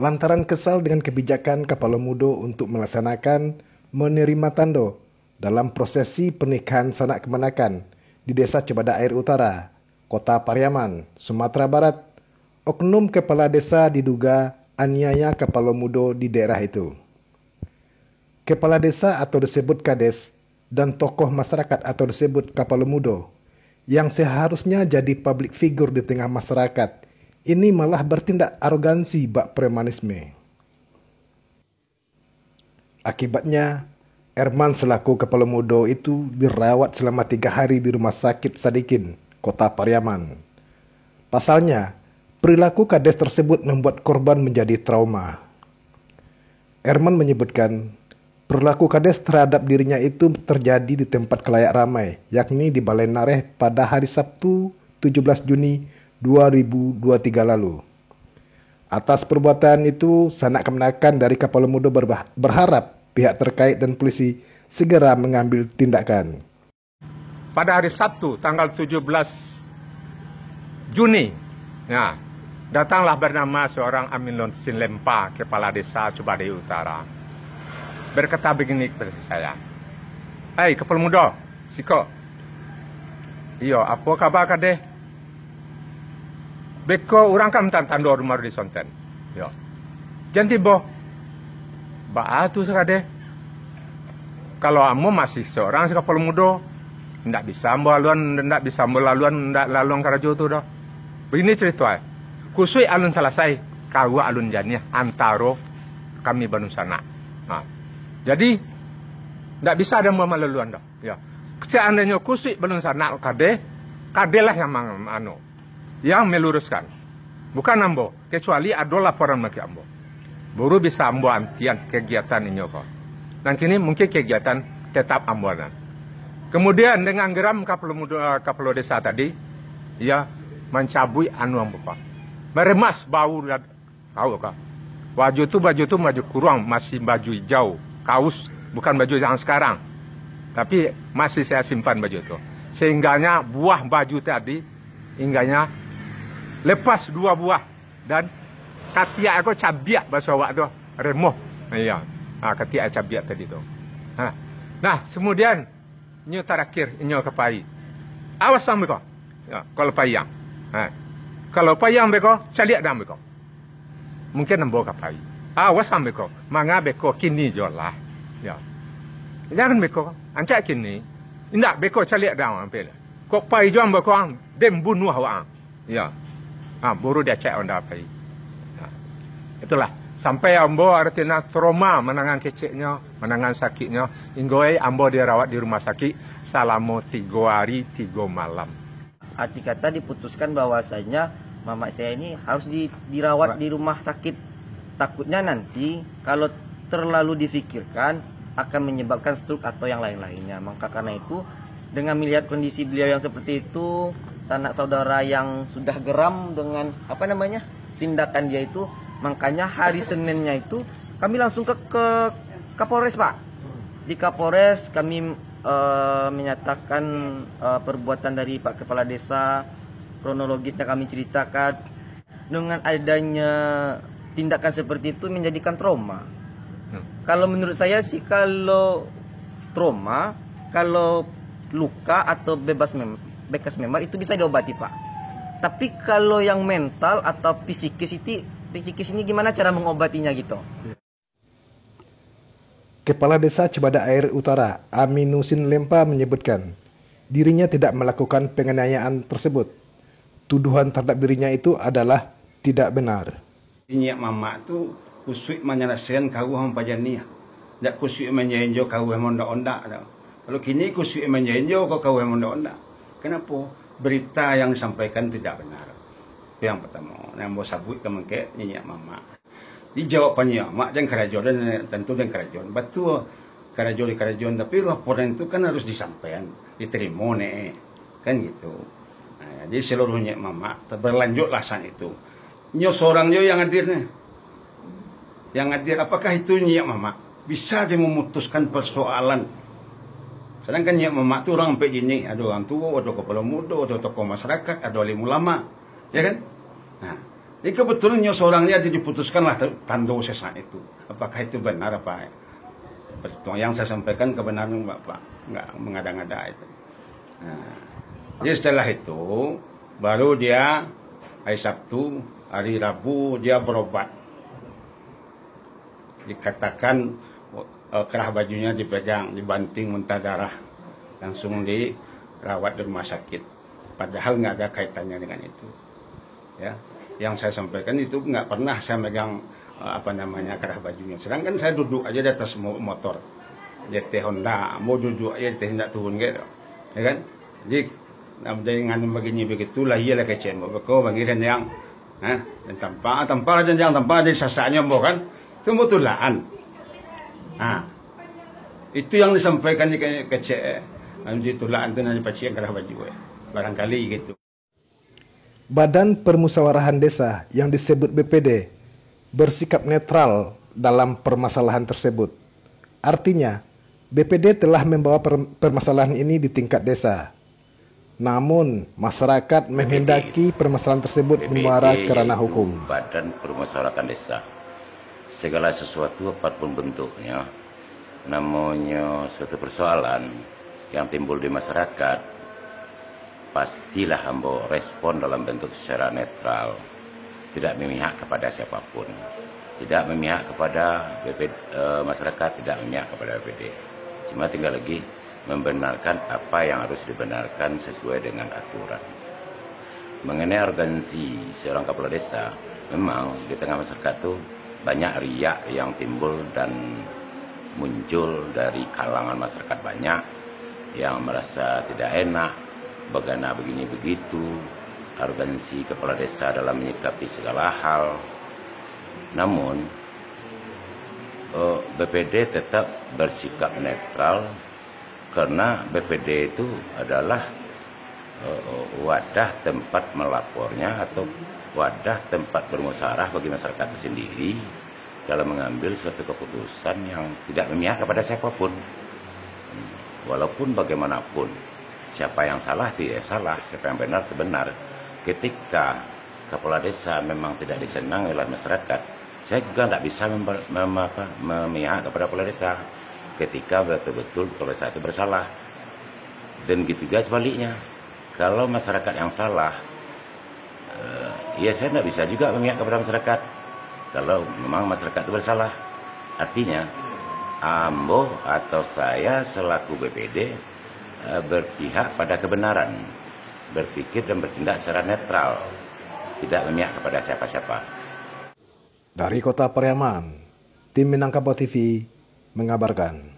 lantaran kesal dengan kebijakan Kapalo Mudo untuk melaksanakan menerima tando dalam prosesi pernikahan sanak kemenakan di Desa Cebada Air Utara, Kota Pariaman, Sumatera Barat. Oknum kepala desa diduga aniaya Kapalo Mudo di daerah itu. Kepala desa atau disebut kades dan tokoh masyarakat atau disebut Kapalo Mudo yang seharusnya jadi public figure di tengah masyarakat ini malah bertindak arogansi bak premanisme. Akibatnya, Erman selaku Kapalo Mudo itu dirawat selama 3 hari di Rumah Sakit Sadikin, Kota Pariaman. Pasalnya, perilaku kades tersebut membuat korban menjadi trauma. Erman menyebutkan, perilaku kades terhadap dirinya itu terjadi di tempat khalayak ramai, yakni di Balai Nareh pada hari Sabtu 17 Juni 2023 lalu. Atas perbuatan itu, sanak kemenakan dari Kapalo Mudo berharap pihak terkait dan polisi segera mengambil tindakan. Pada hari Sabtu, tanggal 17 Juni, ya, datanglah bernama seorang Aminun Sinlempa, kepala desa Cebada Utara. Berkata begini kepada saya, "Hai Kapalo Mudo, Siko. Iyo, apa kabar kadeh? Beko orang kan tando rumah di Sonten. Yo. Jangan tiba. Ba tu sekade. Kalau amo masih seorang si Kapalo Mudo, ndak bisa ambo laluan, ndak bisa ambo laluan, ndak laluan karajo tu dah. Begini cerita. Kusui alun selesai, kau alun janiah antaro kami Bandung sana. Nah. Jadi ndak bisa ada ambo laluan dah. Ya. Seandainya kusui Bandung sana kade lah yang yang meluruskan, bukan ambo, kecuali ada laporan bagi ambo. Baru bisa ambo antian kegiatan ini kok. Dan kini mungkin kegiatan tetap ambonan. Kemudian dengan geram Kapalo desa tadi, ia mencabui anu ambo kok. Meremas bau tahu kok. Baju tu baju kurang, masih baju hijau, kaos, bukan baju yang sekarang. Tapi masih saya simpan baju itu. Sehingganya buah baju tadi, hingganya lepas 2 buah dan katiak aku cabiak bahasa awak tu remoh. Iya. Katiak cabiak tadi tu. Nah, kemudian nyo terakhir nyo kepai. Awas sampai kau. Ya, kalau payang. Kalau payang beko caliak dam beko. Mungkin nambo kepai. Awas sampai kau. Manga beko kini jolah. Ya. Jangan beko ancak kini. Indak beko caliak dam ampe. Kok pai jom beko dem bunuh awak. Ya. Baru dia cek onda apa. Itulah. Sampai ambo artinya trauma menangan keceknya, menangan sakitnya. Hingga ambo dirawat di rumah sakit selama 3 hari 3 malam. Arti kata diputuskan bahwasanya mama saya ini harus dirawat di rumah sakit. Takutnya nanti kalau terlalu difikirkan akan menyebabkan stroke atau yang lain-lainnya. Maka karena itu dengan melihat kondisi beliau yang seperti itu, sanak saudara yang sudah geram dengan tindakan dia itu, makanya hari Seninnya itu kami langsung ke Kapolres, Pak. Di Kapolres kami menyatakan perbuatan dari Pak Kepala Desa, kronologisnya kami ceritakan. Dengan adanya tindakan seperti itu menjadikan trauma. Kalau menurut saya sih, kalau trauma, kalau luka atau bekas memar itu bisa diobati, Pak. Tapi kalau yang mental atau psikis ini gimana cara mengobatinya gitu? Kepala Desa Cebada Air Utara, Aminun Sinlempa menyebutkan, dirinya tidak melakukan penganiayaan tersebut. Tuduhan terhadap dirinya itu adalah tidak benar. Ini mama tu kusuk menyelesaikan kau hampajania. Tak kusuk menyenjo kau honda-honda. Kalau kini kusuk menyenjo kau honda-honda. Kenapa? Berita yang disampaikan tidak benar. Itu yang pertama. Yang mau sabut ke mengke nyenyak mama. Dijawabnya, mak jangan kerajon dan tentu jangan kerajon. Betul kerajon tapi laporan itu kan harus disampaikan, diterima nih, kan gitu. Nah, jadi seluruhnya mama berlanjutlah saat itu. Nyo seorang nyo yang hadir nih, yang hadir apakah itu nyiak mama bisa dia memutuskan persoalan? Sedangkan nyiak mama itu orang sampai gini, ada orang tua, ada kepala muda, ada tokoh masyarakat, ada alim ulama, ya kan? Nah, Jadi kebetulan seorangnya diputuskanlah tando sesak itu. Apakah itu benar apa? Yang saya sampaikan kebenaran Bapak, nggak mengada-ngada itu. Nah, jadi setelah itu baru dia hari Sabtu, hari Rabu dia berobat. Dikatakan kerah bajunya dipegang, dibanting muntah darah, langsung dirawat di rumah sakit. Padahal nggak ada kaitannya dengan itu. Ya, yang saya sampaikan itu nggak pernah saya megang kerah bajunya. Sedangkan saya duduk aja di atas motor JT Honda, mau duduk aja tidak turun gitu, ya kan? Jadi dengan begini begitulah ia lah kecil, kau bagian yang, dan tanpa ada sasaknya kan, itu mutulaan. Nah, itu yang disampaikan di kecil, nanti tulaan itu nanti pacik kerah baju, barangkali gitu. Badan Permusyawaratan Desa yang disebut BPD bersikap netral dalam permasalahan tersebut. Artinya, BPD telah membawa permasalahan ini di tingkat desa. Namun, masyarakat menghendaki permasalahan tersebut mengarah ke ranah hukum. Badan Permusyawaratan Desa. Segala sesuatu apapun bentuknya, namanya suatu persoalan yang timbul di masyarakat, pastilah ambo respon dalam bentuk secara netral. Tidak memihak kepada siapapun, tidak memihak kepada masyarakat, tidak memihak kepada BPD. Cuma tinggal lagi membenarkan apa yang harus dibenarkan sesuai dengan aturan. Mengenai organisasi seorang kepala desa, memang di tengah masyarakat itu banyak riak yang timbul dan muncul dari kalangan masyarakat banyak yang merasa tidak enak, bagaimana begini begitu, arogansi kepala desa dalam menyikapi segala hal. Namun BPD tetap bersikap netral karena BPD itu adalah wadah tempat melapornya atau wadah tempat bermusyawarah bagi masyarakat itu sendiri dalam mengambil suatu keputusan yang tidak memihak kepada siapapun. Walaupun bagaimanapun, siapa yang salah tidak salah, siapa yang benar itu benar. Ketika kepala desa memang tidak disenangi oleh masyarakat, saya juga tidak bisa memihak kepada kepala desa ketika betul-betul kepala desa itu bersalah. Dan gitu juga sebaliknya, kalau masyarakat yang salah, ya saya tidak bisa juga memihak kepada masyarakat kalau memang masyarakat itu bersalah. Artinya, ambo atau saya selaku BPD berpihak pada kebenaran, berpikir dan bertindak secara netral, tidak memihak kepada siapa-siapa. Dari Kota Pariaman, tim Minangkabau TV mengabarkan.